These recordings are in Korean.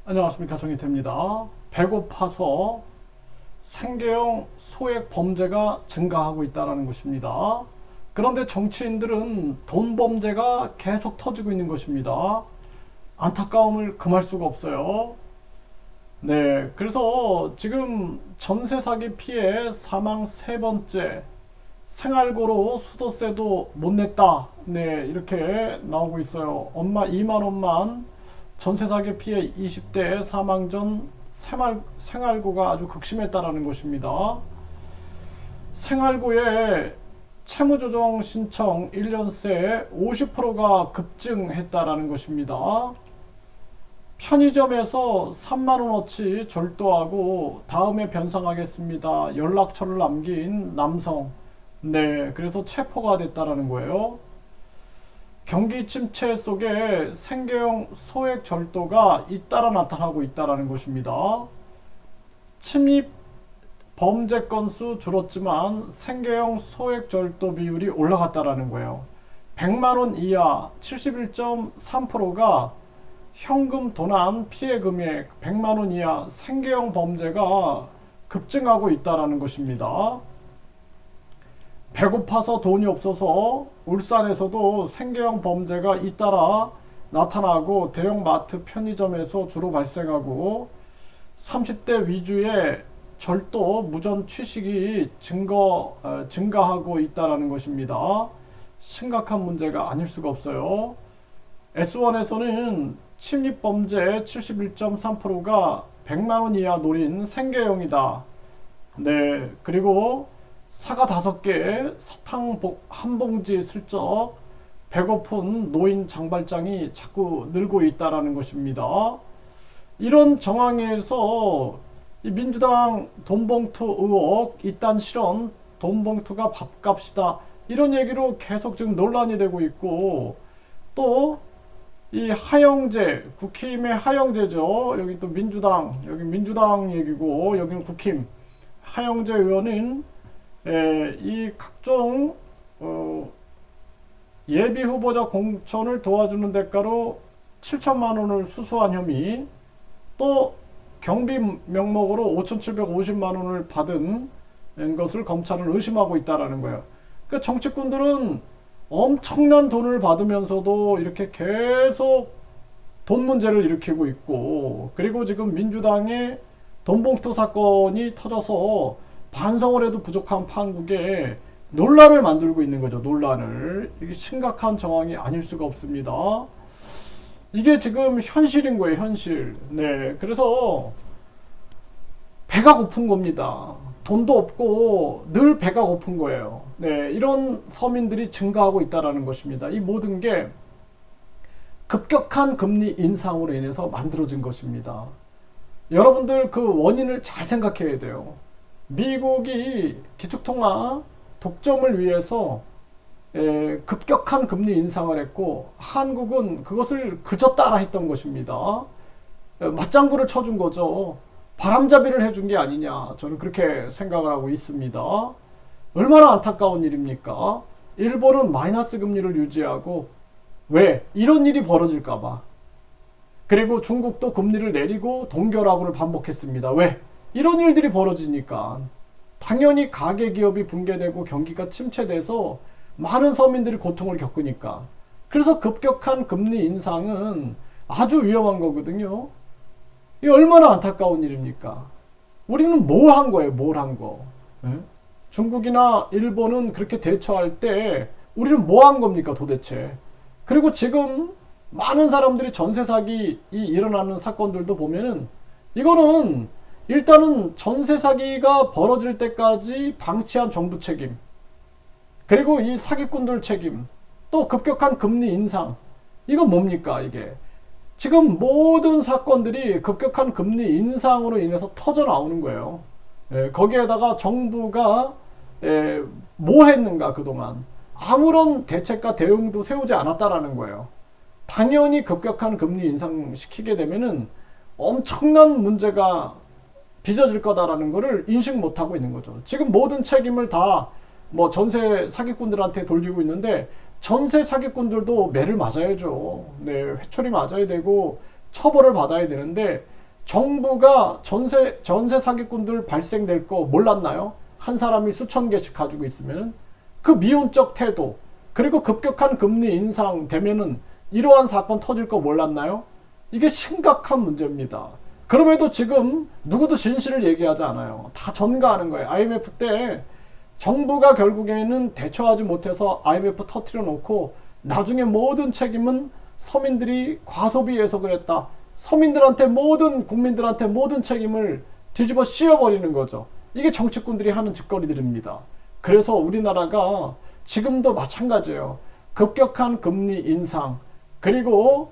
안녕하십니까, 정희태입니다. 배고파서 생계형 소액 범죄가 증가하고 있다는 것입니다. 그런데 정치인들은 돈 범죄가 계속 터지고 있는 것입니다. 안타까움을 금할 수가 없어요. 네, 그래서 지금 전세 사기 피해 사망 세 번째, 생활고로 수도세도 못 냈다. 네, 이렇게 나오고 있어요. 엄마 2만 원만 전세 사기 피해 20대 사망 전 생활고가 아주 극심했다라는 것입니다. 생활고에 채무조정 신청 1년 새 50%가 급증했다라는 것입니다. 편의점에서 3만원어치 절도하고 다음에 변상하겠습니다. 연락처를 남긴 남성. 네, 그래서 체포가 됐다라는 거예요. 경기 침체 속에 생계형 소액 절도가 잇따라 나타나고 있다는 것입니다. 침입 범죄 건수 줄었지만 생계형 소액 절도 비율이 올라갔다는 거예요. 100만원 이하 71.3%가 현금 도난 피해 금액 100만원 이하 생계형 범죄가 급증하고 있다는 것입니다. 배고파서 돈이 없어서 울산에서도 생계형 범죄가 잇따라 나타나고 대형마트 편의점에서 주로 발생하고 30대 위주의 절도 무전 취식이 증가하고 있다는 것입니다. 심각한 문제가 아닐 수가 없어요. S1에서는 침입범죄 71.3%가 100만원 이하 노린 생계형이다. 네, 그리고 사과 5개, 사탕 한 봉지 슬쩍 배고픈 노인 장발장이 자꾸 늘고 있다는 것입니다. 이런 정황에서 민주당 돈봉투 의혹, 이딴 실언, 돈봉투가 밥값이다, 이런 얘기로 계속 지금 논란이 되고 있고, 또 이 하영재, 국힘의 하영재죠. 여기 또 민주당, 여기 민주당 얘기고, 여기는 국힘. 하영재 의원은 이 각종 예비 후보자 공천을 도와주는 대가로 7천만 원을 수수한 혐의, 또 경비 명목으로 5,750만 원을 받은 것을 검찰은 의심하고 있다는 거예요. 그러니까 정치꾼들은 엄청난 돈을 받으면서도 이렇게 계속 돈 문제를 일으키고 있고, 그리고 지금 민주당의 돈봉투 사건이 터져서 반성을 해도 부족한 판국에 논란을 만들고 있는 거죠. 논란을. 이게 심각한 정황이 아닐 수가 없습니다. 이게 지금 현실인 거예요. 현실. 네, 그래서 배가 고픈 겁니다. 돈도 없고 늘 배가 고픈 거예요. 네, 이런 서민들이 증가하고 있다는 것입니다. 이 모든 게 급격한 금리 인상으로 인해서 만들어진 것입니다. 여러분들 그 원인을 잘 생각해야 돼요. 미국이 기축통화 독점을 위해서 급격한 금리 인상을 했고, 한국은 그것을 그저 따라 했던 것입니다. 맞장구를 쳐준 거죠. 바람잡이를 해준 게 아니냐, 저는 그렇게 생각을 하고 있습니다. 얼마나 안타까운 일입니까? 일본은 마이너스 금리를 유지하고, 왜? 이런 일이 벌어질까봐. 그리고 중국도 금리를 내리고 동결하고를 반복했습니다. 왜? 이런 일들이 벌어지니까. 당연히 가계 기업이 붕괴되고 경기가 침체돼서 많은 서민들이 고통을 겪으니까. 그래서 급격한 금리 인상은 아주 위험한 거거든요. 이게 얼마나 안타까운 일입니까? 우리는 뭘 한 거예요? 뭘 한 거? 네? 중국이나 일본은 그렇게 대처할 때 우리는 뭐 한 겁니까 도대체? 그리고 지금 많은 사람들이 전세 사기 일어나는 사건들도 보면은, 이거는 일단은 전세 사기가 벌어질 때까지 방치한 정부 책임, 그리고 이 사기꾼들 책임, 또 급격한 금리 인상, 이건 뭡니까 이게? 지금 모든 사건들이 급격한 금리 인상으로 인해서 터져 나오는 거예요. 거기에다가 정부가 뭘 했는가, 그동안 아무런 대책과 대응도 세우지 않았다라는 거예요. 당연히 급격한 금리 인상 시키게 되면은 엄청난 문제가 빚어질 거다라는 것을 인식 못하고 있는 거죠. 지금 모든 책임을 다 뭐 전세 사기꾼들한테 돌리고 있는데, 전세 사기꾼들도 매를 맞아야죠. 네, 회초리 맞아야 되고 처벌을 받아야 되는데, 정부가 전세 사기꾼들 발생될 거 몰랐나요? 한 사람이 수천 개씩 가지고 있으면 그 미온적 태도 그리고 급격한 금리 인상 되면은 이러한 사건 터질 거 몰랐나요? 이게 심각한 문제입니다. 그럼에도 지금 누구도 진실을 얘기하지 않아요. 다 전가하는 거예요. IMF 때 정부가 결국에는 대처하지 못해서 IMF 터트려 놓고 나중에 모든 책임은 서민들이 과소비해서 그랬다. 서민들한테 국민들한테 모든 책임을 뒤집어 씌워버리는 거죠. 이게 정치꾼들이 하는 짓거리들입니다. 그래서 우리나라가 지금도 마찬가지예요. 급격한 금리 인상 그리고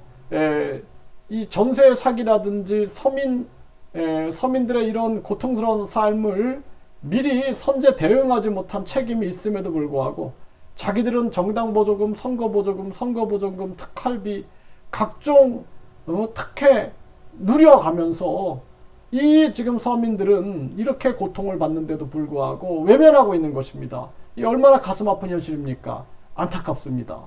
이 전세 사기라든지 서민들의 이런 고통스러운 삶을 미리 선제 대응하지 못한 책임이 있음에도 불구하고 자기들은 정당 보조금, 선거 보조금, 특할비 각종 특혜 누려가면서 이 지금 서민들은 이렇게 고통을 받는데도 불구하고 외면하고 있는 것입니다. 이 얼마나 가슴 아픈 현실입니까? 안타깝습니다.